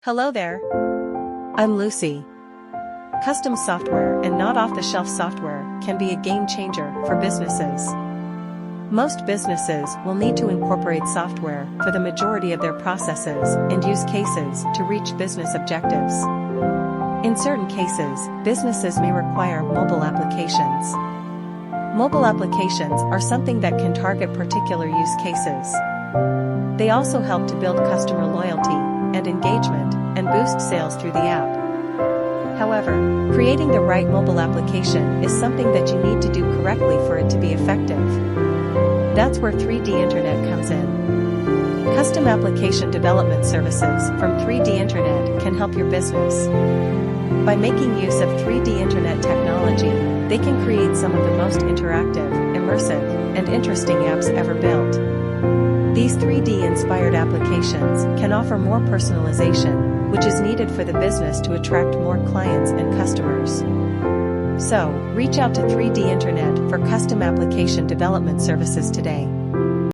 Hello there. I'm Lucy. Custom software and not off-the-shelf software can be a game changer for businesses. Most businesses will need to incorporate software for the majority of their processes and use cases to reach business objectives. In certain cases, businesses may require mobile applications. Mobile applications are something that can target particular use cases. They also help to build customer loyalty and engagement and boost sales through the app. However, creating the right mobile application is something that you need to do correctly for it to be effective. That's where 3D Internet comes in. Custom application development services from 3D Internet can help your business. By making use of 3D Internet technology, they can create some of the most interactive, immersive, and interesting apps ever built. These 3D-inspired applications can offer more personalization, which is needed for the business to attract more clients and customers. So, reach out to 3D Internet for custom application development services today.